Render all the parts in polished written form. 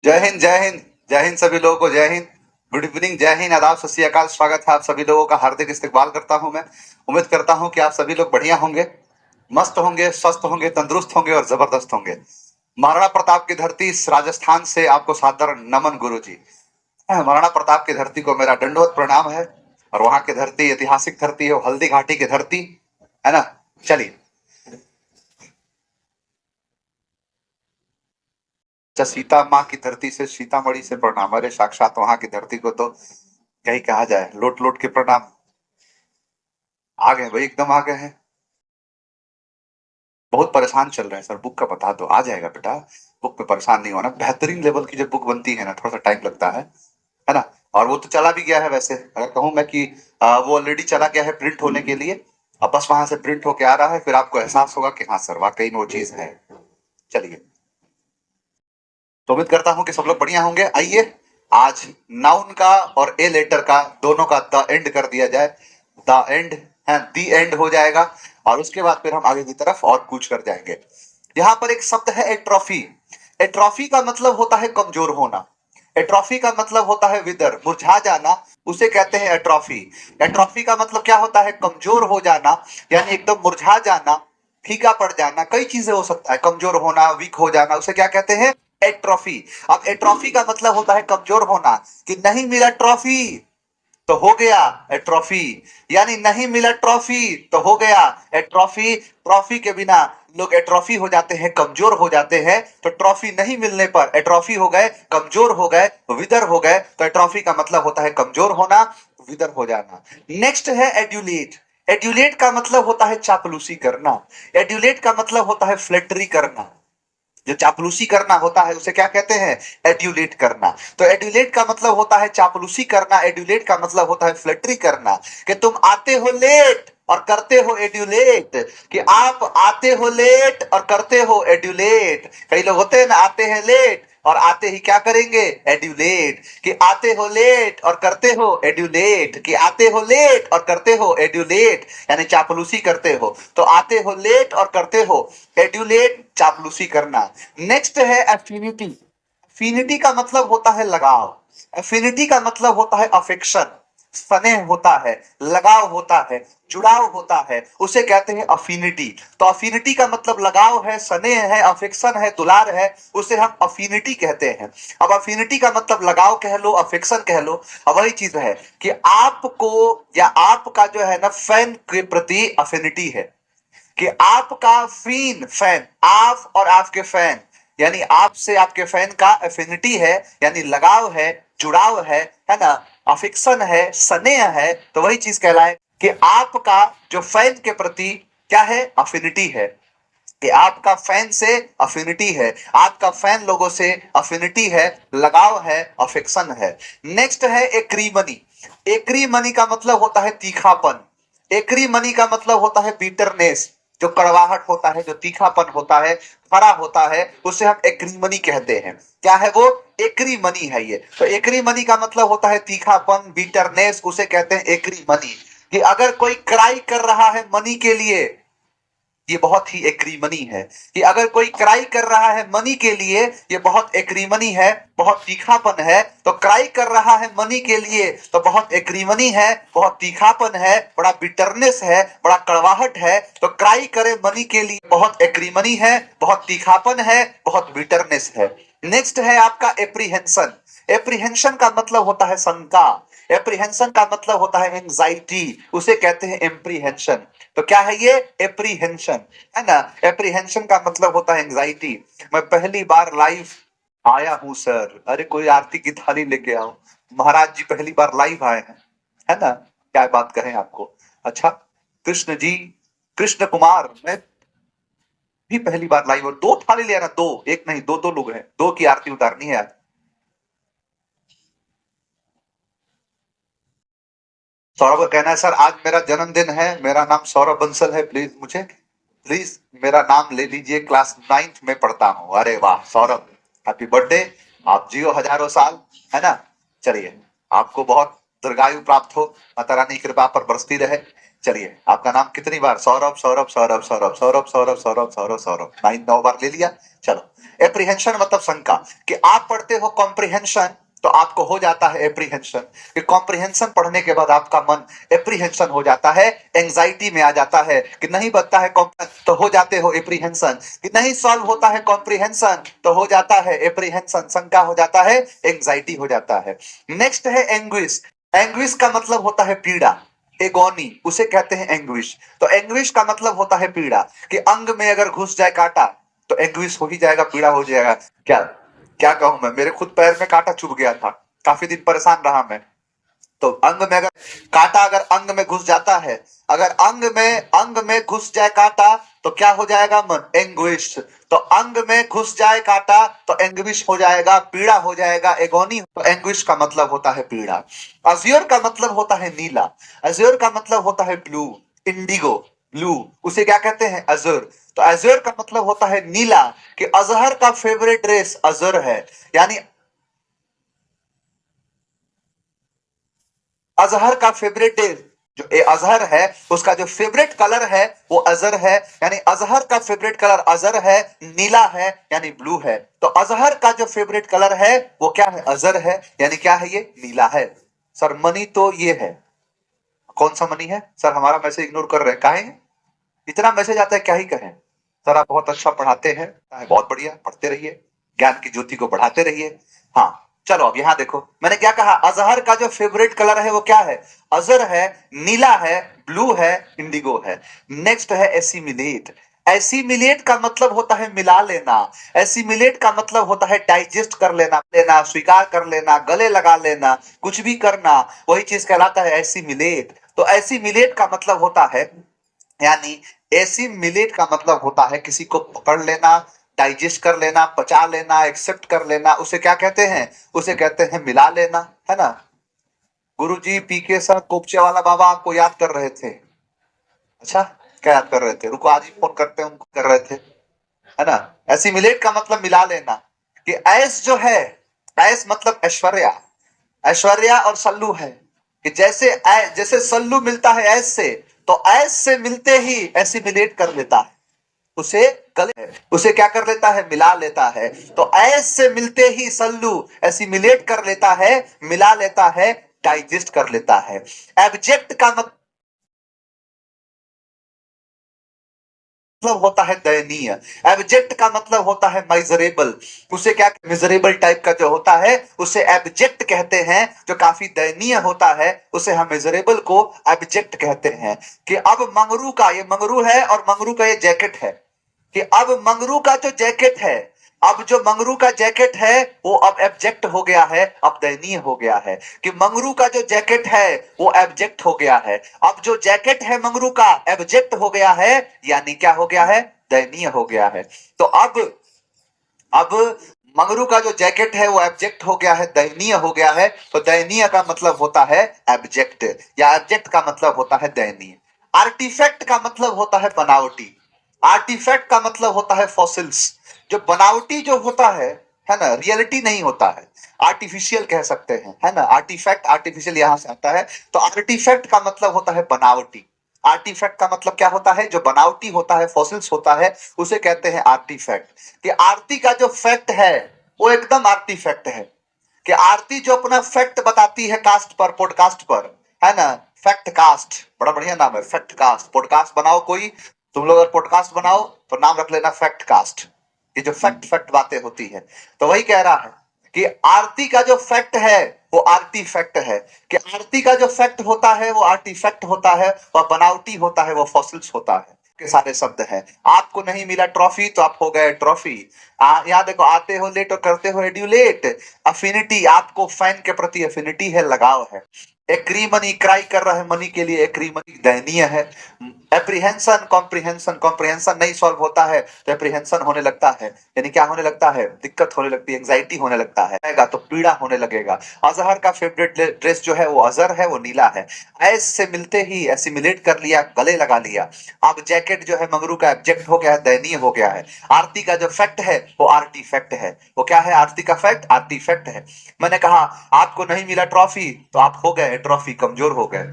जय हिंद जय हिंद। जय हिंद सभी लोगों को, जय हिंद। गुड इवनिंग, जय हिंद, आदाब, सत श्री अकाल। स्वागत है आप सभी लोगों का, हार्दिक इस्तकबाल करता हूं मैं। उम्मीद करता हूं कि आप सभी लोग बढ़िया होंगे, मस्त होंगे, स्वस्थ होंगे, तंदुरुस्त होंगे और जबरदस्त होंगे। महाराणा प्रताप की धरती इस राजस्थान से आपको सादर नमन गुरु जी। महाराणा प्रताप की धरती को मेरा दंडवत प्रणाम है। और वहां की धरती ऐतिहासिक धरती है, हल्दी घाटी की धरती है ना। चलिए, अच्छा, सीता माँ की धरती से, सीतामढ़ी से प्रणाम। अरे साक्षात वहां की धरती को तो क्या ही कहा जाए, लोट लोट के प्रणाम। आ गए भाई, एकदम आ गए हैं। बहुत परेशान चल रहे हैं सर, बुक का बता दो। आ जाएगा बेटा, बुक पे परेशान नहीं होना। बेहतरीन लेवल की जब बुक बनती है ना, थोड़ा सा टाइम लगता है ना। और वो तो चला भी गया है वैसे, अगर कहूँ मैं कि वो ऑलरेडी चला गया है प्रिंट होने के लिए। अब बस वहां से प्रिंट होके आ रहा है, फिर आपको एहसास होगा कि हाँ सर, वाकई में वो चीज है। चलिए, तो उम्मीद करता हूँ कि सब लोग बढ़िया होंगे। आइए, आज नाउन का और ए लेटर का दोनों का द एंड कर दिया जाए। द एंड है, दी एंड हो जाएगा। और उसके बाद फिर हम आगे की तरफ और कूच कर जाएंगे। यहाँ पर एक शब्द है एट्रॉफी। एट्रॉफी का मतलब होता है कमजोर होना। एट्रॉफी का मतलब होता है विदर, मुरझा जाना, उसे कहते हैं एट्रॉफी। एट्रॉफी का मतलब क्या होता है? कमजोर हो जाना, यानी एकदम मुरझा जाना, फीका पड़ जाना। कई चीजें हो सकता है, कमजोर होना, वीक हो जाना, उसे क्या कहते हैं? एट्रॉफी। अब एट्रॉफी का मतलब होता है कमजोर होना, कि नहीं मिला ट्रॉफी तो हो गया ट्रॉफी, यानी नहीं मिला ट्रॉफी तो हो गया ट्रॉफी। ट्रॉफी के बिना लोग एट्रॉफी हो जाते हैं, कमजोर हो जाते हैं। तो ट्रॉफी नहीं मिलने पर एट्रॉफी हो गए, कमजोर हो गए, विदर हो गए। तो एट्रॉफी का मतलब होता है कमजोर होना, विदर हो जाना। नेक्स्ट है एड्यूलेट। एड्यूलेट का मतलब होता है चापलूसी करना। एड्यूलेट का मतलब होता है फ्लेटरी करना। जो चापलूसी करना होता है उसे क्या कहते हैं? एड्यूलेट करना। तो एड्यूलेट का मतलब होता है चापलूसी करना, एड्यूलेट का मतलब होता है फ्लैटरी करना। कि तुम आते हो लेट और करते हो एड्यूलेट, कि आप आते हो लेट और करते हो एड्यूलेट। कई लोग होते हैं ना, आते हैं लेट और आते ही क्या करेंगे? एड्यूलेट। कि आते हो लेट और करते हो एड्यूलेट, कि आते हो लेट और करते हो एड्यूलेट, यानी चापलूसी करते हो। तो आते हो लेट और करते हो एड्यूलेट, चापलूसी करना। नेक्स्ट है एफिनिटी। एफिनिटी का मतलब होता है लगाव। एफिनिटी का मतलब होता है अफेक्शन, स्नेह होता है, लगाव होता है, जुड़ाव होता है, उसे कहते हैं अफिनिटी। तो अफिनिटी का मतलब लगाव है, स्नेह है, अफेक्शन है, दुलार है, उसे हम अफिनिटी कहते हैं। अब अफिनिटी का मतलब लगाव कह लो, अफेक्शन कह लो। अब वही चीज है कि आपको या आपका जो है ना, फैन के प्रति अफिनिटी है। कि आपका फैन, आप और आपके फैन, यानी आपसे आपके फैन का एफिनिटी है, यानी लगाव है, जुड़ाव है ना, अफिक्शन है, स्नेह है। तो वही चीज कहलाए कि आपका जो फैन के प्रति क्या है? अफिनिटी है। कि आपका फैन से अफिनिटी है, आपका फैन लोगों से अफिनिटी है, लगाव है, अफेक्शन है। नेक्स्ट है एक्रीमनी। एक्रीमनी का मतलब होता है तीखापन। एक्रीमनी का मतलब होता है बीटरनेस। जो कड़वाहट होता है, जो तीखापन होता है, खरा होता है, उसे हम एक्रीमनी कहते हैं। क्या है वो? एक्रीमनी है ये। तो एक्रीमनी का मतलब होता है तीखापन, बीटरनेस, उसे कहते हैं एक्रीमनी। कि अगर कोई क्राई कर रहा है मनी के लिए, ये बहुत ही एक्रीमनी है। कि अगर कोई क्राई कर रहा है मनी के लिए, ये बहुत एक्रीमनी है, बहुत तीखापन है। तो क्राई कर रहा है मनी के लिए तो बहुत एक्रीमनी है, बहुत तीखापन है, बड़ा बिटरनेस है, बड़ा कड़वाहट है। तो क्राई करे मनी के लिए बहुत एक्रीमनी है, बहुत तीखापन है, बहुत बिटरनेस है। नेक्स्ट है आपका एप्रीहेंशन। एप्रीहेंशन का मतलब होता है शंका। एप्रीहेंशन का मतलब होता है एंजाइटी, उसे कहते हैं एप्रीहेंशन। तो क्या है ये? एप्रीहेंशन है ना। एप्रीहेंशन का मतलब होता है एंजाइटी। मैं पहली बार लाइव आया हूं सर, अरे कोई आरती की थाली लेके आओ। महाराज जी पहली बार लाइव आए हैं, है ना। क्या बात कहें आपको। अच्छा, कृष्ण जी, कृष्ण कुमार, मैं भी पहली बार लाइव, और दो थाली ले आना, दो, एक नहीं, दो दो लोग हैं, दो की आरती उतारनी है आज। सौरभ का कहना है सर आज मेरा जन्मदिन है, मेरा नाम सौरभ बंसल है, प्लीज मेरा नाम ले लीजिए, क्लास 9th में पढ़ता हूँ। अरे वाह सौरभ, हैप्पी बर्थडे, आप जियो हजारों साल, है ना। चलिए, आपको बहुत दीर्घायु प्राप्त हो, माता रानी की कृपा पर बरसती रहे। चलिए, आपका नाम कितनी बार? सौरभ सौरभ सौरभ सौरभ सौरभ सौरभ सौरभ सौरभ सौरभ, 9 बार ले लिया। चलो, एप्रीहेंशन मतलब शंका, कि आप पढ़ते हो कॉम्प्रिहेंशन तो आपको हो जाता है एप्रीहेंशन, कि कॉम्प्रिहेंशन पढ़ने के बाद आपका मन एप्रीहेंशन हो जाता है, एंजाइटी में आ जाता है, कि नहीं बनता है तो हो जाते हो एप्रीहेंशन, कि नहीं सॉल्व होता है कॉम्प्रिहेंशन तो हो जाता है एप्रीहेंशन, शंका हो जाता है, एंजाइटी हो जाता है। नेक्स्ट है एंग्विश। एंग्विश का मतलब होता है पीड़ा, एगोनी उसे कहते हैं एंग्विश। तो एंग्विश का मतलब होता है पीड़ा, कि अंग में अगर घुस जाए कांटा तो एंग्विश हो ही जाएगा, पीड़ा हो जाएगा। क्या क्या कहूं मैं, मेरे खुद पैर में कांटा चुभ गया था, काफी दिन परेशान रहा मैं। तो अंग में अगर कांटा अगर अंग में घुस जाता है, अगर अंग में घुस जाए कांटा तो क्या हो जाएगा मन? एंग्विश। तो अंग में घुस जाए कांटा तो एंग्विश हो जाएगा, पीड़ा हो जाएगा, एगोनी। तो एंग्विश का मतलब होता है पीड़ा। अज्योर का मतलब होता है नीला, अज्योर का मतलब होता है ब्लू, इंडिगो ब्लू, उसे क्या कहते हैं? अजूर। तो अजूर का मतलब होता है नीला, कि अजहर का फेवरेट ड्रेस अजूर है, यानी अजहर का फेवरेट जो अजहर है उसका जो फेवरेट कलर है वो अजहर है, यानी अजहर का फेवरेट कलर अजहर है, नीला है यानी ब्लू है। तो अजहर का जो फेवरेट कलर है वो क्या है? अजहर है, यानी क्या है? ये नीला है। सर मनी तो ये है, कौन सा मनी है सर? हमारा मैसेज इग्नोर कर रहे हैं, काहे? इतना मैसेज आता है, क्या ही कहें। सर आप बहुत अच्छा पढ़ाते हैं, बहुत बढ़िया, पढ़ते रहिए, ज्ञान की ज्योति को बढ़ाते रहिए। हाँ, चलो अब यहाँ देखो, मैंने क्या कहा? अजहर का जो फेवरेट कलर है वो क्या है? अजहर है, नीला है, ब्लू है, इंडिगो है। नेक्स्ट है एसिमिलेट। एसिमिलेट का मतलब होता है मिला लेना, एसिमिलेट का मतलब होता है डाइजेस्ट कर लेना, लेना, स्वीकार कर लेना, गले लगा लेना, कुछ भी करना, वही चीज कहलाता है एसिमिलेट। तो एसिमिलेट का मतलब होता है, यानी एसिमिलेट का मतलब होता है किसी को पकड़ लेना, डाइजेस्ट कर लेना, पचा लेना, एक्सेप्ट कर लेना, उसे क्या कहते हैं? उसे कहते हैं मिला लेना, है ना। गुरुजी पीके सर कोपचे वाला बाबा आपको याद कर रहे थे। अच्छा, क्या याद कर रहे थे? रुको, आज ही फोन करते हैं उनको, कर रहे थे, है ना। एसिमिलेट का मतलब मिला लेना, कि ऐस जो है, ऐस मतलब ऐश्वर्या, ऐश्वर्या और सल्लू है, कि जैसे सल्लू मिलता है ऐस से, तो ऐस से मिलते ही एसिमिलेट कर लेता है, उसे गले उसे क्या कर लेता है? मिला लेता है। तो ऐस से मिलते ही सल्लू एसिमिलेट कर लेता है, मिला लेता है, डाइजेस्ट कर लेता है। एब्जेक्ट का मतलब होता है दयनीय, एब्जेक्ट का मतलब होता है मिजरेबल, उसे क्या, मिजरेबल टाइप का जो होता है उसे एब्जेक्ट कहते हैं, जो काफी दयनीय होता है उसे हम मिजरेबल को एब्जेक्ट कहते हैं। कि अब मंगरू का, ये मंगरू है और मंगरू का ये जैकेट है, कि अब मंगरू का जो जैकेट है, अब जो मंगरू का जैकेट है वो अब एब्जेक्ट हो गया है, अब दयनीय हो गया है, कि मंगरू का जो जैकेट है वो एब्जेक्ट हो गया है। अब जो जैकेट है मंगरू का एब्जेक्ट हो गया है, यानी क्या हो गया है? दयनीय हो गया है। तो अब मंगरू का जो जैकेट है वो एब्जेक्ट हो गया है, दयनीय हो गया है। तो दयनीय का मतलब होता है एब्जेक्ट, या एब्जेक्ट का मतलब होता है दयनीय। आर्टिफैक्ट का मतलब होता है बनावटी, आर्टिफैक्ट का मतलब होता है फॉसिल्स। जो बनावटी जो होता है ना, रियलिटी नहीं होता है, आर्टिफिशियल कह सकते हैं, है ना। आर्टिफैक्ट, आर्टिफिशियल यहां से आता है। तो आर्टिफैक्ट का मतलब होता है बनावटी। आर्टिफैक्ट का मतलब क्या होता है? जो बनावटी होता है, फॉसिल्स होता है, उसे कहते हैं आर्टिफैक्ट। कि आरती का जो फैक्ट है वो एकदम आर्टिफैक्ट है, कि आरती जो अपना फैक्ट बताती है कास्ट पर, पॉडकास्ट पर, है ना। फैक्ट कास्ट, बड़ा बढ़िया नाम है, फैक्ट कास्ट। पॉडकास्ट बनाओ कोई, तुम लोग अगर पॉडकास्ट बनाओ तो नाम रख लेना फैक्ट कास्ट, ये जो फैक्ट फैक्ट बातें होती है। तो वही कह रहा है कि आरती का जो फैक्ट है वो आर्टिफैक्ट है, कि आरती का जो फैक्ट होता है वो आर्टिफैक्ट होता है, और बनावटी होता है वो फॉसिल्स होता है, के सारे शब्द हैं। आपको नहीं मिला ट्रॉफी तो आप हो गए ट्रॉफी। यहाँ देखो, आते हो लेट और करते हो एड्यूलेट। अफिनिटी, आपको फैन के प्रति अफिनिटी है, लगाव है। एक्री मनी, क्राई कर रहा है मनी के लिए, एक्री मनी दयनीय है। एप्रीहेंशन, कॉम्प्रिहेंशन, कॉम्प्रिहेंशन नहीं सॉल्व होता है तो एप्रीहेंशन होने लगता है, यानी क्या होने लगता है? दिक्कत होने लगती है, एंग्जाइटी होने लगता है, तो पीड़ा होने लगेगा। अजहर का फेवरेट ड्रेस जो है वो अजहर है, वो नीला है। ऐस से मिलते ही एसिमिलेट कर लिया, गले लगा लिया। अब जैकेट जो है मंगरू का एब्जेक्ट हो गया है, दयनीय हो गया है। आरती का जो फैक्ट है वो आर्टिफैक्ट है। वो क्या है? आरती का फैक्ट आर्टिफैक्ट है। मैंने कहा आपको नहीं मिला ट्रॉफी तो आप हो गए ट्रॉफी, कमजोर हो गए।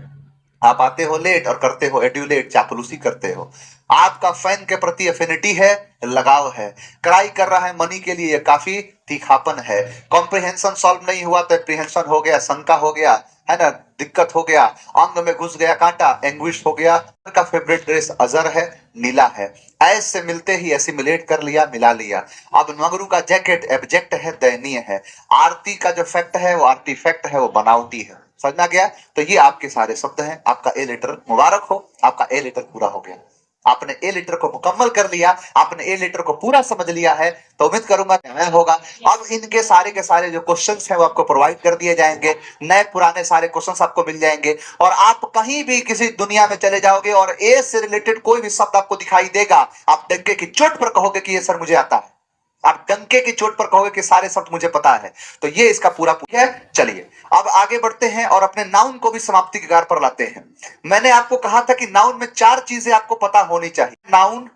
आप आते हो लेट और करते हो एड्यूलेट, चापलूसी करते हो। आपका फैन के प्रति एफिनिटी है, लगाव है। क्राई कर रहा है मनी के लिए, काफी तीखापन है। कॉम्प्रिहेंशन सॉल्व नहीं हुआ तो एप्रीहेंशन हो गया, शंका हो गया, है ना, दिक्कत हो गया। अंग में घुस गया कांटा, एंग्विश हो गया। का फेवरेट ड्रेस अजर है, नीला है। ऐस से मिलते ही एसिमिलेट कर लिया, मिला लिया। अब मंगरू का जैकेट एब्जेक्ट है, दयनीय है। आरती का जो फैक्ट है वो आर्टिफैक्ट है, वो बनावटी है। समझ में आ गया? तो ये आपके सारे शब्द हैं। आपका ए लेटर मुबारक हो, आपका ए लेटर पूरा हो गया। आपने ए लेटर को मुकम्मल कर लिया, आपने ए लेटर को पूरा समझ लिया है, तो उम्मीद करूंगा न्याय होगा। अब इनके सारे के सारे जो क्वेश्चंस हैं वो आपको प्रोवाइड कर दिए जाएंगे। नए पुराने सारे क्वेश्चंस आपको मिल जाएंगे, और आप कहीं भी किसी दुनिया में चले जाओगे और ए से रिलेटेड कोई भी शब्द आपको दिखाई देगा, आप डंके की चोट पर कहोगे कि ये सर मुझे आता है। आप डंके की चोट पर कहोगे कि सारे शब्द मुझे पता है। तो ये इसका पूरा है। चलिए अब आगे बढ़ते हैं और अपने नाउन को भी समाप्ति के कगार पर लाते हैं। मैंने आपको कहा था कि नाउन में 4 चीजें आपको पता होनी चाहिए। नाउन,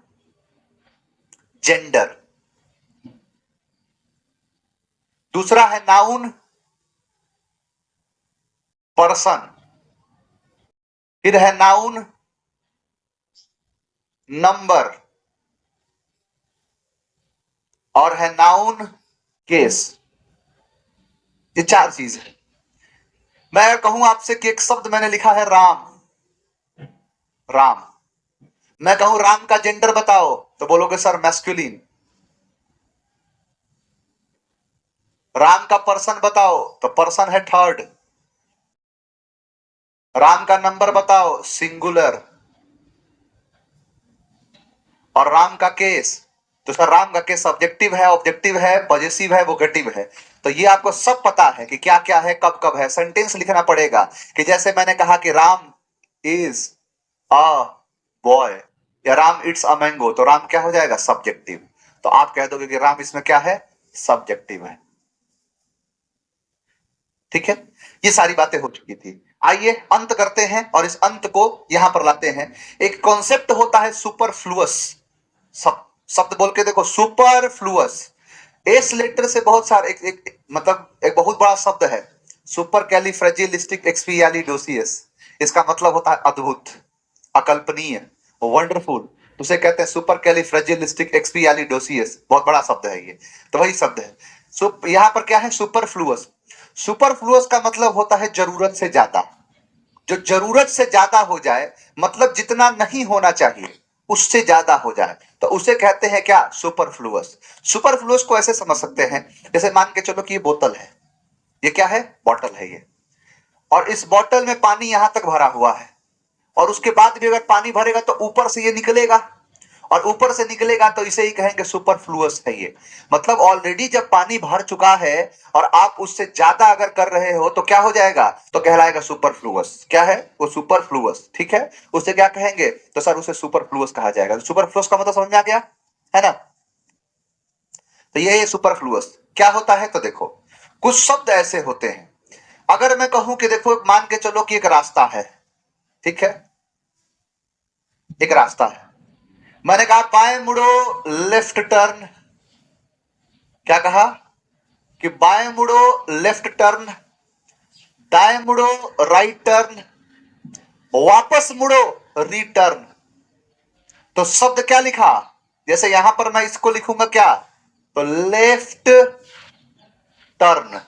जेंडर, दूसरा है नाउन पर्सन, फिर है नाउन नंबर, और है नाउन केस। ये 4 चीज है। मैं अगर कहूं आपसे कि एक शब्द मैंने लिखा है राम, राम, मैं कहूं राम का जेंडर बताओ, तो बोलोगे सर मैस्कुलिन। राम का पर्सन बताओ, तो पर्सन है थर्ड। राम का नंबर बताओ, सिंगुलर। और राम का केस, तो सर राम का केस सब्जेक्टिव है, ऑब्जेक्टिव है, पॉजिटिव है, वोकेटिव है। तो ये आपको सब पता है कि क्या क्या है, कब कब है। सेंटेंस लिखना पड़ेगा कि जैसे मैंने कहा कि राम इज अ बॉय, या राम इट्स अ मैंगो, तो राम क्या हो जाएगा, सब्जेक्टिव। तो आप कह दोगे कि राम इसमें क्या है, सब्जेक्टिव है। ठीक है, ये सारी बातें हो चुकी थी। आइए अंत करते हैं और इस अंत को यहां पर लाते हैं। एक कॉन्सेप्ट होता है सुपरफ्लुअस। शब्द बोल के देखो, सुपरफ्लुअस। एस लेटर से बहुत सारे मतलब एक बहुत बड़ा शब्द है, सुपर कैलिफ्रेजिलिस्टिक एक्सपियालिडोसियस। इसका मतलब होता है अद्भुत, अकल्पनीय, वंडरफुल। उसे कहते हैं सुपर कैलिफ्रेजिलिस्टिक एक्सपियालिडोसियस। बहुत बड़ा शब्द है ये, तो वही शब्द है। यहां पर क्या है, सुपरफ्लुअस। सुपरफ्लुअस का मतलब होता है जरूरत से ज्यादा। जो जरूरत से ज्यादा हो जाए, मतलब जितना नहीं होना चाहिए उससे ज्यादा हो जाए, तो उसे कहते हैं क्या, सुपरफ्लुअस। सुपरफ्लुअस को ऐसे समझ सकते हैं, जैसे मान के चलो कि ये बोतल है, ये क्या है, बॉटल है ये, और इस बॉटल में पानी यहां तक भरा हुआ है, और उसके बाद भी अगर पानी भरेगा तो ऊपर से ये निकलेगा, और ऊपर से निकलेगा तो इसे ही कहेंगे सुपरफ्लुअस है ये। मतलब ऑलरेडी जब पानी भर चुका है और आप उससे ज्यादा अगर कर रहे हो तो क्या हो जाएगा, तो कहलाएगा सुपरफ्लुअस। क्या है वो, सुपरफ्लुअस। ठीक है, उसे क्या कहेंगे, तो सर उसे सुपरफ्लुअस कहा जाएगा। सुपरफ्लुअस का मतलब समझ में आ गया है ना? तो ये सुपरफ्लुअस क्या होता है, तो देखो कुछ शब्द ऐसे होते हैं। अगर मैं कहूं कि देखो मान के चलो कि एक रास्ता है, ठीक है, एक रास्ता है, मैंने कहा बाएं मुड़ो, लेफ्ट टर्न। क्या कहा कि बाएं मुड़ो, लेफ्ट टर्न, दाएं मुड़ो, राइट टर्न, वापस मुड़ो, रिटर्न। तो शब्द क्या लिखा, जैसे यहां पर मैं इसको लिखूंगा क्या, तो लेफ्ट टर्न।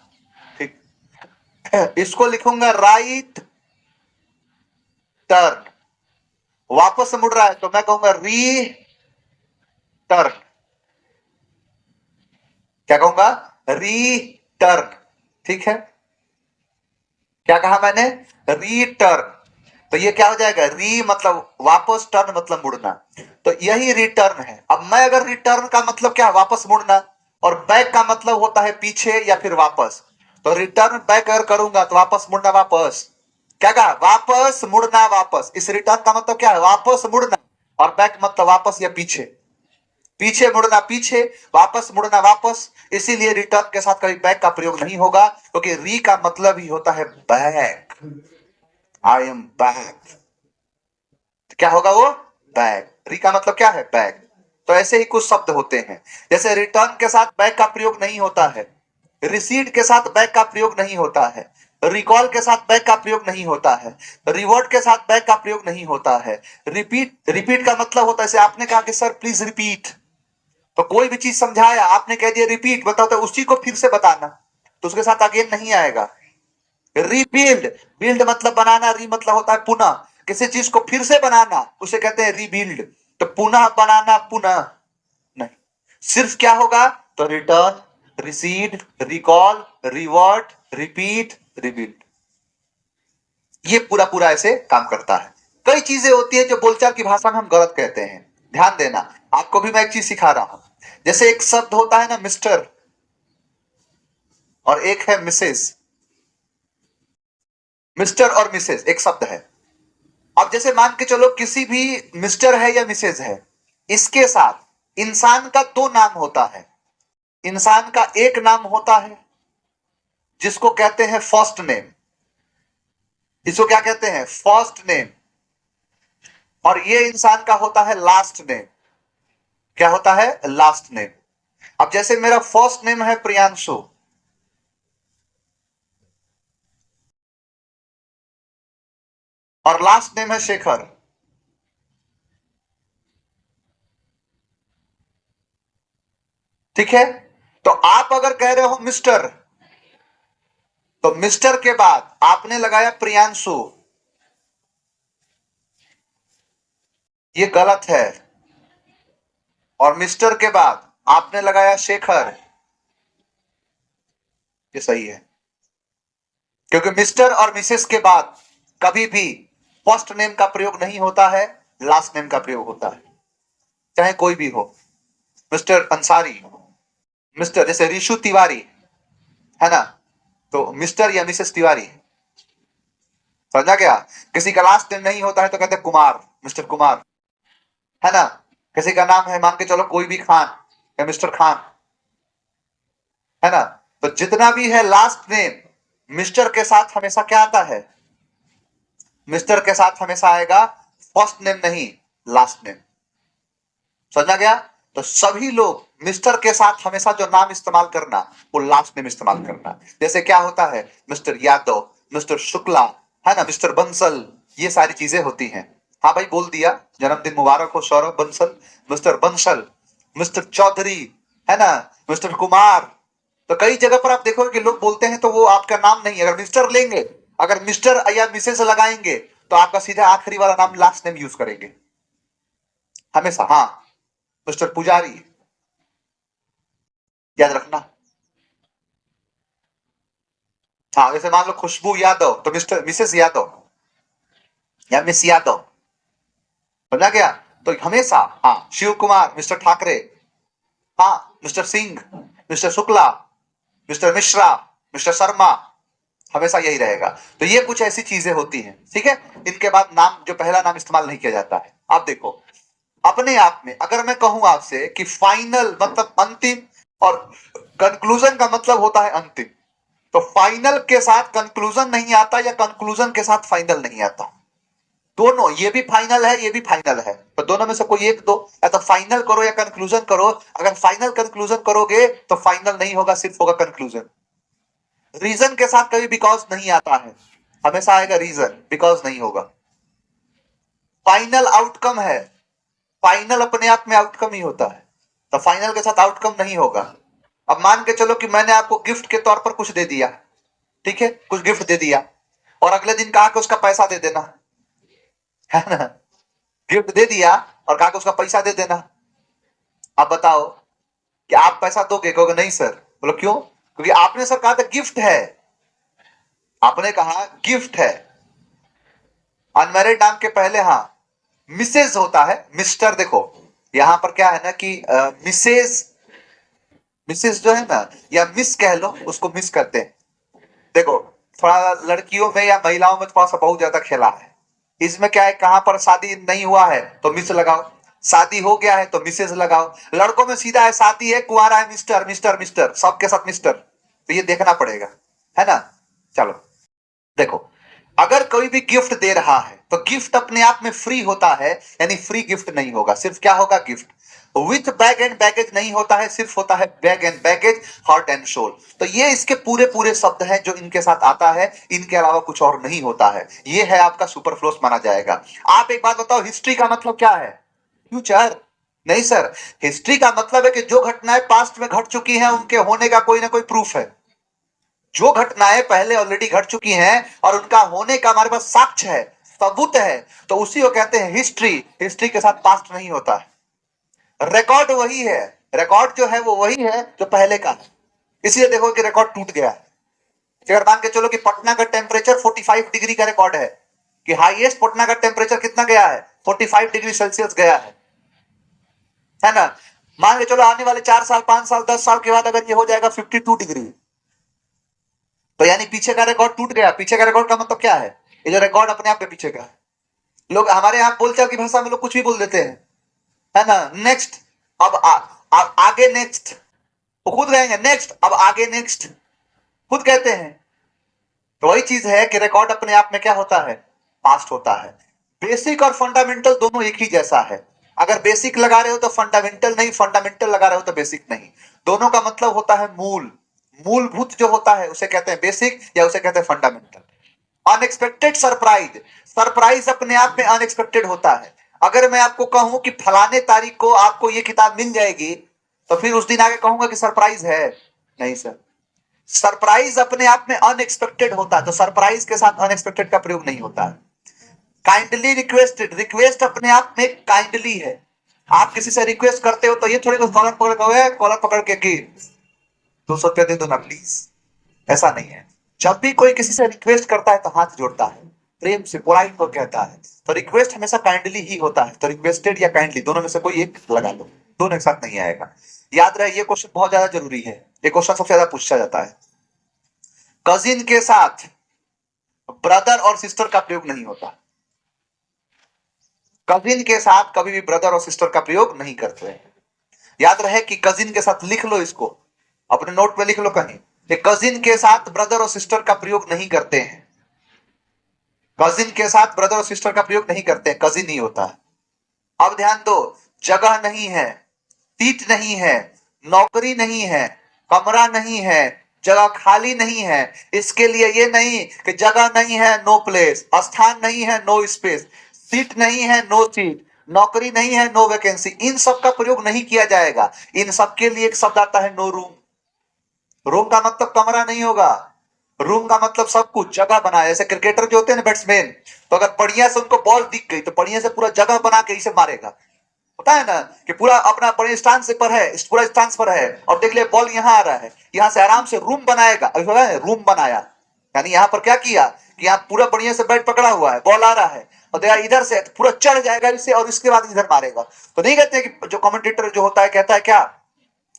ठीक, इसको लिखूंगा राइट टर्न। वापस मुड़ रहा है तो मैं कहूंगा री टर्न। क्या कहूंगा, री टर्न। ठीक है, क्या कहा मैंने, रिटर्न। तो ये क्या हो जाएगा, री मतलब वापस, टर्न मतलब मुड़ना, तो यही रिटर्न है। अब मैं अगर रिटर्न का मतलब क्या, वापस मुड़ना, और बैक का मतलब होता है पीछे या फिर वापस, तो रिटर्न बैक अगर करूंगा तो वापस मुड़ना, वापस। क्या कहा, वापस मुड़ना, वापस। इस रिटर्न का मतलब क्या है, वापस मुड़ना, और बैक मतलब वापस या पीछे। पीछे मुड़ना पीछे, वापस मुड़ना वापस। इसीलिए रिटर्न के साथ कभी बैक का प्रयोग नहीं होगा, क्योंकि री का मतलब ही होता है बैक। आई एम बैक, क्या होगा वो, बैक। री का मतलब क्या है, बैक। तो ऐसे ही कुछ शब्द होते हैं, जैसे रिटर्न के साथ बैक का प्रयोग नहीं होता है, रिसीट के साथ बैक का प्रयोग नहीं होता है, रिकॉल के साथ बैक का प्रयोग नहीं होता है, रिवर्ट के साथ बैक का प्रयोग नहीं होता है, रिपीट का मतलब होता है, जैसे आपने कहा कि सर प्लीज रिपीट, तो कोई भी चीज समझाया, आपने कह दिया रिपीट, बताओ तो उसी को फिर से बताना, तो उसके साथ अगेन नहीं आएगा। रीबिल्ड, बिल्ड मतलब बनाना, री मतलब होता है पुनः, किसी चीज को फिर से बनाना उसे कहते हैं रीबिल्ड, तो पुनः बनाना, पुनः नहीं। सिर्फ क्या होगा, तो return, recede, recall, revert, repeat, rebuild, ये पूरा पूरा ऐसे काम करता है। कई चीजें होती है जो बोलचाल की भाषा में हम गलत कहते हैं, ध्यान देना, आपको भी मैं एक चीज सिखा रहा हूं। जैसे एक शब्द होता है ना मिस्टर, और एक है मिसेस, मिस्टर और मिसेस एक शब्द है। अब जैसे मान के चलो किसी भी मिस्टर है या मिसेज है, इसके साथ इंसान का दो नाम होता है। इंसान का एक नाम होता है जिसको कहते हैं फर्स्ट नेम, इसको क्या कहते हैं, फर्स्ट नेम, और ये इंसान का होता है लास्ट नेम। क्या होता है, लास्ट नेम। अब जैसे मेरा फर्स्ट नेम है प्रियांशु, और लास्ट नेम है शेखर, ठीक है। तो आप अगर कह रहे हो मिस्टर, तो मिस्टर के बाद आपने लगाया प्रियांशु, ये गलत है। और मिस्टर के बाद आपने लगाया शेखर, ये सही है। क्योंकि मिस्टर और मिसेस के बाद कभी भी फर्स्ट नेम का प्रयोग नहीं होता है, लास्ट नेम का प्रयोग होता है, चाहे कोई भी हो। मिस्टर अंसारी, मिस्टर, जैसे ऋषु तिवारी है ना, तो मिस्टर या मिसेस तिवारी, समझा क्या। किसी का लास्ट नेम नहीं होता है तो कहते हैं कुमार, मिस्टर कुमार, है ना। किसी का नाम है मान के चलो कोई भी खान, या मिस्टर खान, है ना। तो जितना भी है लास्ट नेम, मिस्टर के साथ हमेशा क्या आता है, मिस्टर के साथ हमेशा आएगा फर्स्ट नेम नहीं, लास्ट नेम, समझा गया। तो सभी लोग मिस्टर के साथ हमेशा जो नाम इस्तेमाल करना, वो लास्ट नेम इस्तेमाल करना। जैसे क्या होता है, मिस्टर यादव, मिस्टर शुक्ला, है ना, मिस्टर बंसल, ये सारी चीजें होती हैं। हाँ भाई बोल दिया, जन्मदिन मुबारक हो सौरभ बंसल, मिस्टर बंसल, मिस्टर चौधरी, है ना, मिस्टर कुमार। तो कई जगह पर आप देखोगे कि लोग बोलते हैं तो वो आपका नाम नहीं, अगर मिस्टर लेंगे, अगर मिस्टर या मिसेस लगाएंगे तो आपका सीधा आखिरी वाला नाम लास्ट नेम यूज करेंगे हमेशा। हाँ, मिस्टर पुजारी, याद रखना। हाँ, जैसे मान लो खुशबू यादव, तो मिस्टर मिसेस यादव या मिस यादव, समझा गया। तो हमेशा, हाँ, शिव कुमार, मिस्टर ठाकरे, हाँ, mister Singh, mister Shukla, mister Mishra, mister Sharma, हमेशा यही रहेगा। तो ये कुछ ऐसी चीजें होती हैं, ठीक है। इनके बाद नाम, जो पहला नाम इस्तेमाल नहीं किया जाता है। अब देखो, अपने आप में अगर मैं कहूं आपसे कि फाइनल मतलब अंतिम, और कंक्लूजन का मतलब होता है अंतिम, तो फाइनल के साथ कंक्लूजन नहीं आता, या कंक्लूजन के साथ फाइनल नहीं आता। दोनों, ये भी फाइनल है, ये भी फाइनल है, तो दोनों में से कोई एक दो, या तो फाइनल करो या कंक्लूजन करो। अगर फाइनल कंक्लूजन करोगे तो फाइनल नहीं होगा, सिर्फ होगा कंक्लूजन। रीजन के साथ कभी बिकॉज नहीं आता है, हमेशा आएगा रीजन, बिकॉज नहीं होगा। फाइनल आउटकम है, फाइनल अपने आप में आउटकम ही होता है, तो फाइनल के साथ आउटकम नहीं होगा। अब मान के चलो कि मैंने आपको गिफ्ट के तौर पर कुछ दे दिया, ठीक है, कुछ गिफ्ट दे दिया, और अगले दिन कहा कि उसका पैसा दे देना, है ना। गिफ्ट दे दिया और कहा कि उसका पैसा दे देना। अब बताओ कि आप पैसा दोगे, कहोगे नहीं सर। बोलो क्यों, क्योंकि आपने सर कहा था गिफ्ट है, आपने कहा गिफ्ट है। अनमैरिड नाम के पहले हाँ मिसेज होता है, मिस्टर। देखो यहां पर क्या है ना कि मिसेज, मिसेज जो है ना, या मिस कह लो, उसको मिस करते हैं। देखो थोड़ा लड़कियों में या महिलाओं में थोड़ा सा बहुत ज्यादा खेला है। इसमें क्या है, कहां पर शादी नहीं हुआ है तो मिस लगाओ, शादी हो गया है तो मिसेज लगाओ। लड़कों में सीधा है, शादी है, कुंवारा है, मिस्टर मिस्टर मिस्टर, सबके साथ मिस्टर, तो ये देखना पड़ेगा, है ना। चलो देखो, अगर कोई भी गिफ्ट दे रहा है तो गिफ्ट अपने आप में फ्री होता है, यानी फ्री गिफ्ट नहीं होगा, सिर्फ क्या होगा, gift. With bag and baggage नहीं होता है, सिर्फ होता है bag and baggage, heart and soul. तो ये इसके पूरे पूरे शब्द हैं जो इनके साथ आता है, इनके अलावा कुछ और नहीं होता है। ये है आपका सुपरफ्लोस माना जाएगा। आप एक बात बताओ, हिस्ट्री का मतलब क्या है? फ्यूचर। नहीं सर, हिस्ट्री का मतलब है कि जो घटनाएं पास्ट में घट चुकी हैं उनके होने का कोई ना कोई प्रूफ है। जो घटनाएं पहले ऑलरेडी घट चुकी हैं और उनका होने का हमारे पास साक्ष्य है, सबूत है, तो उसी को कहते हैं हिस्ट्री। हिस्ट्री के साथ पास्ट नहीं होता है। रिकॉर्ड वही है, रिकॉर्ड जो है वो वही है जो पहले का है। इसलिए देखो कि रिकॉर्ड टूट गया है। अगर मान के चलो कि पटना का टेम्परेचर 45 डिग्री का रिकॉर्ड है, कि हाईएस्ट पटना का टेम्परेचर कितना गया है, 45 डिग्री सेल्सियस गया है ना। मान के चलो आने वाले 4 साल, 5 साल, 10 साल के बाद अगर ये हो जाएगा 52 डिग्री, तो यानी पीछे का रिकॉर्ड टूट गया। पीछे का रिकॉर्ड का मतलब क्या है? ये जो रिकॉर्ड अपने आप में पीछे का है। लोग हमारे यहाँ बोलचाल की भाषा में लोग कुछ भी बोल देते हैं, है ना। नेक्स्ट, अब आगे नेक्स्ट, वो खुद कहेंगे नेक्स्ट, अब आगे नेक्स्ट, खुद कहते हैं। तो वही चीज है कि रिकॉर्ड अपने आप में क्या होता है, पास्ट होता है। बेसिक और फंडामेंटल दोनों एक ही जैसा है। अगर बेसिक लगा रहे हो तो फंडामेंटल नहीं, फंडामेंटल लगा रहे हो तो बेसिक नहीं। दोनों का मतलब होता है मूल। मूलभूत जो होता है उसे कहते हैं बेसिक या उसे कहते हैं फंडामेंटल। अनएक्सपेक्टेड सरप्राइज, सरप्राइज अपने आप में अनएक्सपेक्टेड होता है। अगर मैं आपको कहूं कि फलाने तारीख को आपको ये किताब मिल जाएगी, तो फिर उस दिन आगे कहूंगा कि सरप्राइज है? नहीं सर, सरप्राइज अपने आप में अनएक्सपेक्टेड होता है, तो सरप्राइज के साथ अनएक्सपेक्टेड का प्रयोग नहीं होता है। काइंडली रिक्वेस्टेड, रिक्वेस्ट अपने आप में काइंडली है। आप किसी से रिक्वेस्ट करते हो तो ये थोड़ी कॉलर पकड़ कॉलर पकड़ के कि 200 रुपया दे दो ना प्लीज, ऐसा नहीं है। जब भी कोई किसी से रिक्वेस्ट करता है तो हाथ जोड़ता है, प्रेम से पोलाइट को कहता है। तो रिक्वेस्ट हमेशा काइंडली ही होता है। तो रिक्वेस्टेड या काइंडली दोनों में से कोई एक लगा लो, दोनों एक साथ नहीं आएगा। याद रहे, ये क्वेश्चन बहुत ज्यादा जरूरी है। ये क्वेश्चन सबसे ज्यादा पूछा जाता है। कजिन के साथ ब्रदर और सिस्टर का प्रयोग नहीं होता। कजिन के साथ कभी भी ब्रदर और सिस्टर का प्रयोग नहीं करते हैं। याद रहे कि कजिन के साथ लिख लो, इसको अपने नोट में लिख लो कहीं, कि कजिन के साथ ब्रदर और सिस्टर का प्रयोग नहीं करते हैं। कजिन के साथ ब्रदर और सिस्टर का प्रयोग नहीं करते हैं, कजिन ही होता है। अब ध्यान दो, जगह नहीं है, सीट नहीं है, नौकरी नहीं है, कमरा नहीं है, जगह खाली नहीं है। इसके लिए ये नहीं कि जगह नहीं है, नो प्लेस, स्थान नहीं है, नो स्पेस, सीट नहीं है, नो सीट, नौकरी नहीं है, नो वैकेंसी, इन सब का प्रयोग नहीं किया जाएगा। इन सब के लिए एक शब्द आता है, नो रूम। रूम का मतलब कमरा नहीं होगा। रूम का मतलब सब कुछ, जगह बनाया। जैसे क्रिकेटर जो होते हैं ना, बैट्समैन, तो अगर बढ़िया से उनको बॉल दिख गई तो बढ़िया से पूरा जगह बना के इसे मारेगा। होता है ना कि पूरा अपना बड़े स्टांस पर है, पूरा स्टांस पर है, और देख लिया बॉल यहाँ आ रहा है, यहाँ से आराम से रूम बनाएगा। अभी पता है, रूम बनाया, यानी यहाँ पर क्या किया कि यहाँ पूरा बढ़िया से बैट पकड़ा हुआ है, बॉल आ रहा है, और देखा इधर से पूरा चढ़ जाएगा इसे, और इसके बाद इधर मारेगा। तो नहीं कहते कि जो कमेंटेटर जो होता है कहता है क्या,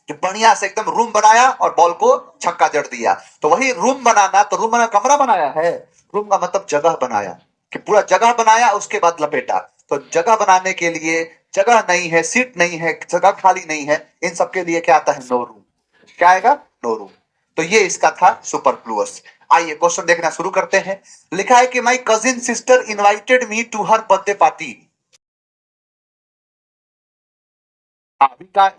कि बढ़िया से एकदम रूम बनाया और बॉल को छक्का जड़ दिया। तो वही रूम बनाना, तो रूम बना कमरा बनाया है, रूम का मतलब जगह बनाया, कि पूरा जगह बनाया उसके बाद लपेटा। तो जगह बनाने के लिए जगह नहीं है, सीट नहीं है, जगह खाली नहीं है, इन सब के लिए क्या आता है, नो रूम। क्या आएगा, नो रूम। तो ये इसका था सुपरफ्लुअस। आइए क्वेश्चन देखना शुरू करते हैं। लिखा है कि my cousin sister invited me to her birthday party.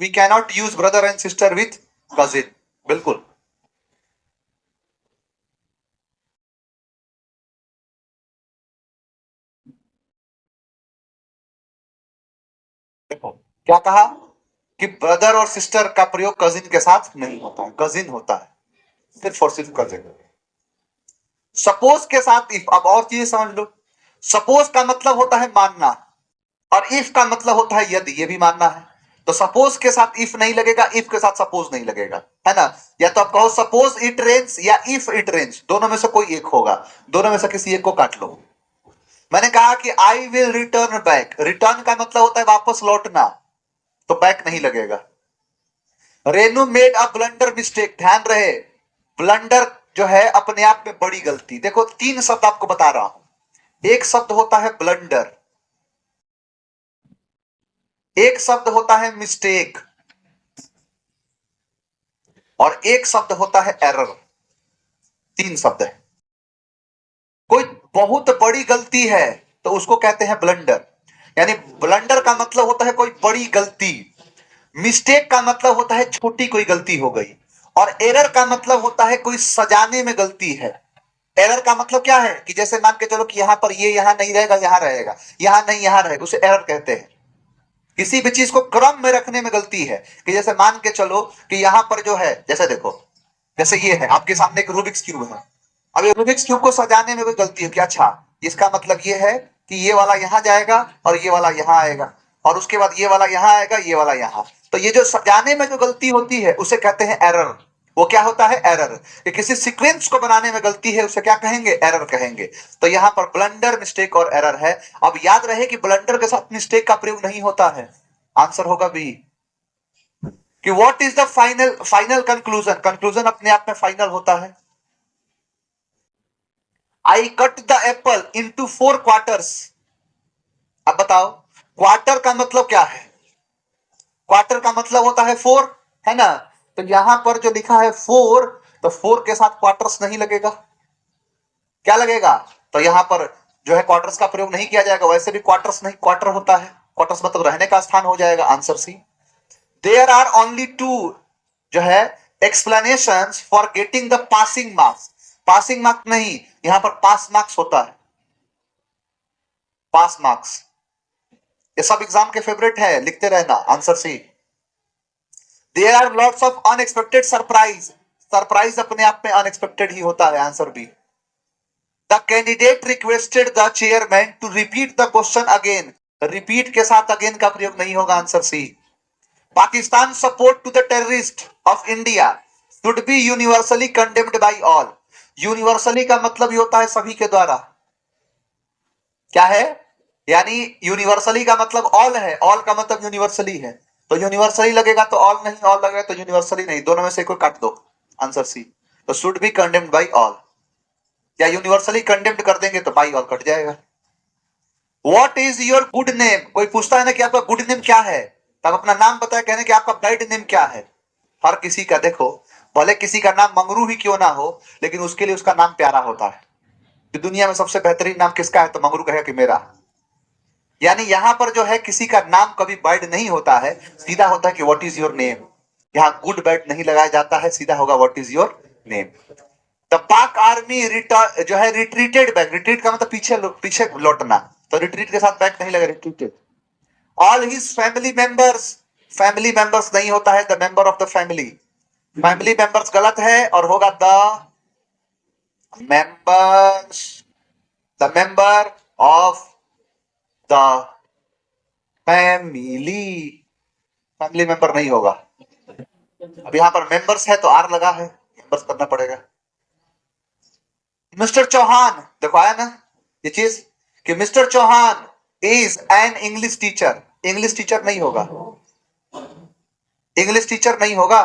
We can not use brother and sister with cousin, बिल्कुल। देखो क्या कहा, कि ब्रदर और सिस्टर का प्रयोग कजिन के साथ नहीं होता है, कजिन होता है, सिर्फ और सिर्फ कजिन। सपोज के साथ इफ, अब और चीजें समझ लो। सपोज का मतलब होता है मानना, और इफ का मतलब होता है यदि, ये भी मानना है। तो सपोज के साथ इफ नहीं लगेगा, इफ के साथ सपोज नहीं लगेगा, है ना। या तो आप कहो सपोज इट रेन्स या इफ इट रेन्स, दोनों में से कोई एक होगा, दोनों में से किसी एक को काट लो। मैंने कहा कि I will return back, return का मतलब होता है वापस लौटना, तो बैक नहीं लगेगा। Renu made a blunder mistake, ध्यान रहे, ब्लंडर जो है अपने आप में बड़ी गलती। देखो 3 शब्द आपको बता रहा हूं। एक शब्द होता है ब्लंडर, एक शब्द होता है मिस्टेक, और एक शब्द होता है एरर। 3 शब्द है। कोई बहुत बड़ी गलती है तो उसको कहते हैं ब्लंडर। यानी ब्लंडर का मतलब होता है कोई बड़ी गलती, मिस्टेक का मतलब होता है छोटी कोई गलती हो गई, और एरर का मतलब होता है कोई सजाने में गलती है। एरर का मतलब क्या है कि जैसे मान के चलो कि यहां पर ये यहां नहीं रहेगा, यहां रहेगा, यहां नहीं यहां रहेगा, उसे एरर कहते हैं। किसी भी चीज को क्रम में रखने में गलती है, कि जैसे मान के चलो कि यहां पर जो है, जैसे देखो, जैसे ये है आपके सामने एक रूबिक्स क्यूब है। अब ये रूबिक्स क्यूब को सजाने में कोई गलती है कि अच्छा इसका मतलब ये है कि ये वाला यहां जाएगा और ये वाला यहां आएगा, और उसके बाद ये वाला यहां आएगा, ये वाला यहां। तो ये जो सजाने में जो गलती होती है उसे कहते हैं एरर। वो क्या होता है? एरर। कि किसी सीक्वेंस को बनाने में गलती है उसे क्या कहेंगे? एरर कहेंगे। तो यहां पर ब्लंडर, मिस्टेक और एरर है। अब याद रहे कि ब्लंडर के साथ मिस्टेक का प्रयोग नहीं होता है। आंसर होगा बी। कि what is the final final conclusion? Conclusion अपने आप में फाइनल होता है। I cut the Apple into 4 quarters. अब बताओ, क्वार्टर का मतलब क्या है? क्वार्टर का मतलब होता है 4, है ना? तो यहां पर जो लिखा है 4, तो 4 के साथ क्वार्टर्स नहीं लगेगा। क्या लगेगा? तो यहां पर जो है क्वार्टर्स का प्रयोग नहीं किया जाएगा। वैसे भी क्वार्टर्स नहीं, क्वार्टर होता है, क्वार्टर्स मतलब रहने का स्थान हो जाएगा। Answer C. There are only two जो है explanation for getting the passing marks. Passing marks नहीं, यहां पर पास मार्क्स होता है। पास मार्क्स, ये सब एग्जाम के फेवरेट है, लिखते रहना। Answer C. There are lots of unexpected surprise. Surprise अपने आप में अनएक्सपेक्टेड ही होता है। Answer B. The candidate requested the chairman to repeat the question again. Repeat के साथ अगेन का प्रयोग नहीं होगा। Answer C. Pakistan support to the terrorist of India should be universally condemned by all. Universally का मतलब ये होता है सभी के द्वारा। क्या है? यानी यूनिवर्सली का मतलब ऑल है, ऑल का मतलब यूनिवर्सली है। तो यूनिवर्सली लगेगा तो ऑल नहीं, ऑल लगेगा तो यूनिवर्सली नहीं, दोनों में से कोई काट दो। Answer C. तो should be condemned by all, या यूनिवर्सली कंडेम्ड कर देंगे तो बाई ऑल कट जाएगा। What is your good name? कोई पूछता है ना कि आपका गुड नेम क्या है, तब अपना नाम बताए, कहने कि आपका बैड नेम क्या है। हर किसी का देखो, भले किसी का नाम मंगरू ही क्यों ना हो, लेकिन उसके लिए उसका नाम प्यारा होता है। कि दुनिया में सबसे बेहतरीन नाम किसका है, तो मंगरू कहेगा कि मेरा। यानी यहां पर जो है किसी का नाम कभी बैड नहीं होता है, सीधा होता है कि व्हाट इज योर नेम। यहाँ गुड बैड नहीं लगाया जाता है, सीधा होगा what is your name. The पाक आर्मी जो है रिट्रीटेड बैक। रिट्रीट का मतलब पीछे पीछे लौटना, तो रिट्रीट के साथ बैक नहीं लगा, retreated. All his family members. Family members नहीं होता है, the member of the family. Family members गलत है और होगा the members, the member of the family. Family member नहीं होगा। अब यहां पर मेंबर्स है तो आर लगा है, मेंबर्स करना पड़ेगा। मिस्टर चौहान, देखो आया ना ये चीज, कि mister Chauhan is an English teacher. English teacher नहीं होगा, इंग्लिश टीचर नहीं होगा।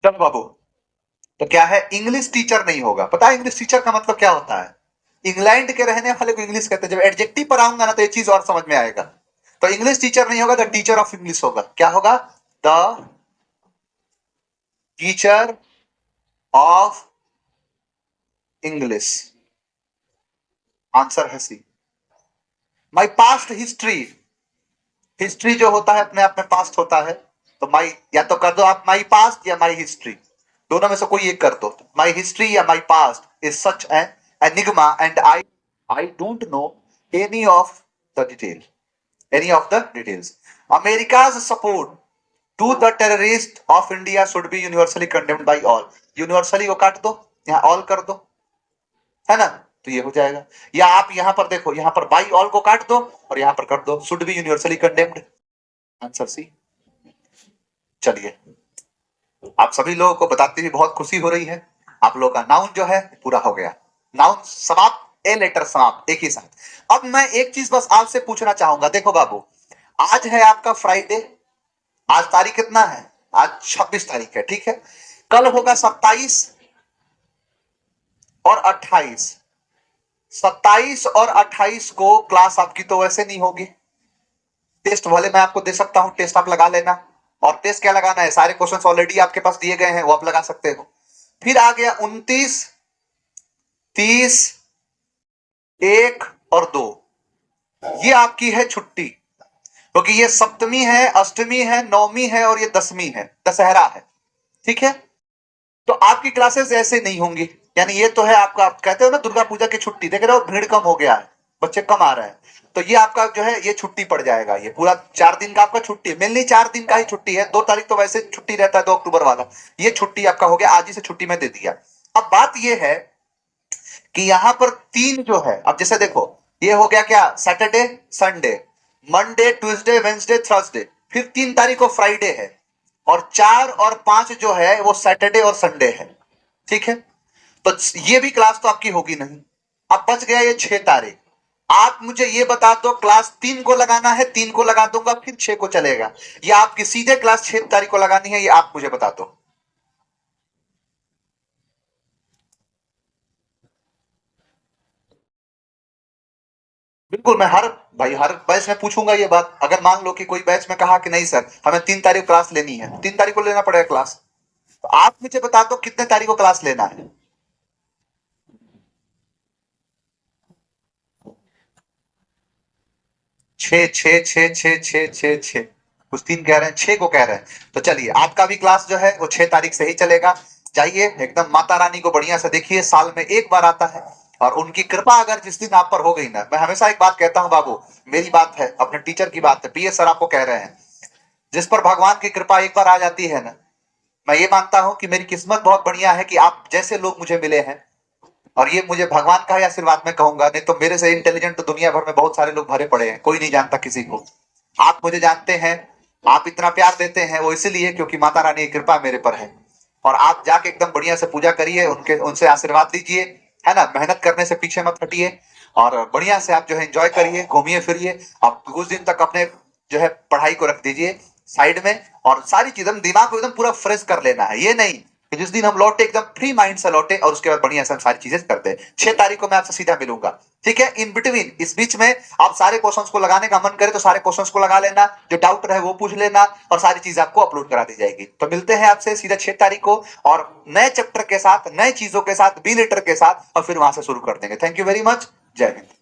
चलो बाबू, तो क्या है? इंग्लिश टीचर नहीं होगा। पता है इंग्लिश टीचर का मतलब क्या होता है? इंग्लैंड के रहने वाले को इंग्लिश कहते हैं। जब एडजेक्टिव पर आऊंगा ना तो ये चीज और समझ में आएगा। तो इंग्लिश टीचर नहीं होगा, द टीचर ऑफ इंग्लिश होगा। क्या होगा? The teacher of English. Answer है सी। माई पास्ट हिस्ट्री, हिस्ट्री जो होता है अपने आप में पास्ट होता है, तो माई या तो कर दो आप माई पास्ट या माई हिस्ट्री, दोनों में से कोई एक कर दो। माई हिस्ट्री या my past is such an enigma and I don't know any of the detail, any of the details. America's support to the terrorist of India should be universally condemned by all. Universally को काट दो, यहाँ all कर दो, है ना, तो ये हो जाएगा। या आप यहां पर देखो, यहां पर बाई ऑल को काट दो और यहां पर कर दो should be universally condemned. Answer C. चलिए, आप सभी लोगों को बताते हुए बहुत खुशी हो रही है, आप लोगों का नाउन जो है पूरा हो गया। नाउन समाप्त, ए लेटर समाप्त, एक ही साथ। अब मैं एक चीज बस आपसे पूछना चाहूंगा, देखो बाबू, आज है आपका फ्राइडे, आज तारीख कितना है, आज 26 तारीख है, ठीक है। कल होगा 27 और 28, 27 और 28 को क्लास आपकी तो वैसे नहीं होगी, टेस्ट वाले मैं आपको दे सकता हूं, टेस्ट आप लगा लेना। और टेस्ट क्या लगाना है, सारे क्वेश्चंस ऑलरेडी आपके पास दिए गए हैं, वो आप लगा सकते हो। फिर आ गया 29, 30, 1 और 2, ये आपकी है छुट्टी, क्योंकि ये सप्तमी है, अष्टमी है, नवमी है और ये दसवीं है, दशहरा है, ठीक है। तो आपकी क्लासेस ऐसे नहीं होंगी, यानी ये तो है आपका, आप कहते हो ना दुर्गा पूजा की छुट्टी, देख रहे हो भीड़ कम हो गया है, बच्चे कम आ रहे हैं, तो ये आपका जो है ये छुट्टी पड़ जाएगा, ये पूरा 4 दिन का आपका छुट्टी है, मेनली 4 दिन का ही छुट्टी है, 2 तारीख तो वैसे छुट्टी रहता है 2 अक्टूबर वाला, ये छुट्टी आपका हो गया, आज ही से छुट्टी में दे दिया। अब बात ये है कि यहां पर 3 जो है, अब जैसे देखो ये हो गया क्या, Saturday, Sunday, Monday, Tuesday, Wednesday, Thursday, फिर 3 तारीख को फ्राइडे है, और 4 और 5 जो है वो सैटरडे और संडे है, ठीक है। तो ये भी क्लास तो आपकी होगी नहीं। अब बच गया ये 6 तारीख, आप मुझे ये बता दो क्लास 3 को लगाना है, 3 को लगा दूंगा, फिर 6 को चलेगा, या आपकी सीधे क्लास 6 तारीख को लगानी है, ये आप मुझे बता दो। बिल्कुल, मैं हर बैच में पूछूंगा ये बात। अगर मान लो कि कोई बैच में कहा कि नहीं सर हमें 3 तारीख क्लास लेनी है, 3 तारीख को लेना पड़ेगा क्लास, तो आप मुझे बता दो कितने तारीख को क्लास लेना है। 6 6 6 6 6 6 6, कुछ 3 कह रहे हैं, 6 को कह रहे हैं, तो चलिए आपका भी क्लास जो है वो 6 तारीख से ही चलेगा। जाइए एकदम माता रानी को बढ़िया से देखिए, साल में एक बार आता है, और उनकी कृपा अगर जिस दिन आप पर हो गई ना, मैं हमेशा एक बात कहता हूं बाबू, मेरी बात है, अपने टीचर की बात है, पीएस सर आपको कह रहे हैं, जिस पर भगवान की कृपा एक बार आ जाती है ना, मैं ये मानता हूं कि मेरी किस्मत बहुत बढ़िया है कि आप जैसे लोग मुझे मिले हैं, और ये मुझे भगवान का ही आशीर्वाद में कहूंगा, नहीं तो मेरे से इंटेलिजेंट तो दुनिया भर में बहुत सारे लोग भरे पड़े हैं, कोई नहीं जानता किसी को। आप मुझे जानते हैं, आप इतना प्यार देते हैं वो इसलिए क्योंकि माता रानी की कृपा मेरे पर है। और आप जाके एकदम बढ़िया से पूजा करिए, उनके उनसे आशीर्वाद लीजिए, है ना, मेहनत करने से पीछे मत हटिए, और बढ़िया से आप जो है एंजॉय करिए, घूमिए फिरिए। आप कुछ दिन तक अपने जो है पढ़ाई को रख दीजिए साइड में, और सारी चीजें दिमाग को एकदम पूरा फ्रेश कर लेना है। ये नहीं कि जिस दिन हम लौटे एकदम फ्री माइंड से लौटे और उसके बाद बढ़िया से हम सारी चीजें करते हैं। 6 तारीख को मैं आपसे सीधा मिलूंगा, ठीक है। इन बिटवीन, इस बीच में आप सारे क्वेश्चंस को लगाने का मन करे तो सारे क्वेश्चंस को लगा लेना, जो डाउट रहे वो पूछ लेना, और सारी चीज आपको अपलोड करा दी जाएगी। तो मिलते हैं आपसे सीधा 6 तारीख को, और नए चैप्टर के साथ, नए चीजों के साथ, बी लेटर के साथ, और फिर वहां से शुरू कर देंगे। थैंक यू वेरी मच, जय हिंद।